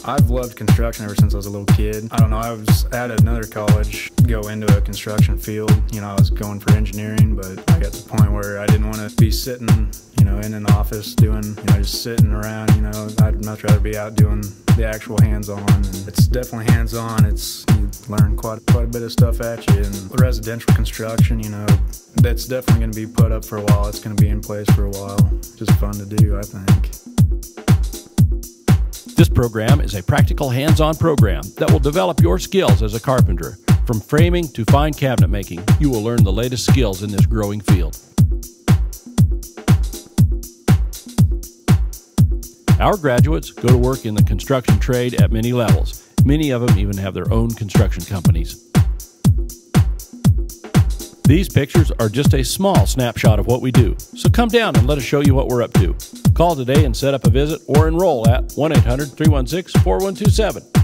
I've loved construction ever since I was a little kid. I don't know, I was at another college, go into a construction field. You know, I was going for engineering, but I got to the point where I didn't want to be sitting, you know, in an office doing, you know, just sitting around, you know. I'd much rather be out doing the actual hands-on, and it's definitely hands-on. You learn quite a bit of stuff at you. And residential construction, you know, that's definitely going to be put up for a while. It's going to be in place for a while. Just fun to do, I think. This program is a practical hands-on program that will develop your skills as a carpenter. From framing to fine cabinet making, you will learn the latest skills in this growing field. Our graduates go to work in the construction trade at many levels. Many of them even have their own construction companies. These pictures are just a small snapshot of what we do, so come down and let us show you what we're up to. Call today and set up a visit or enroll at 1-800-316-4127.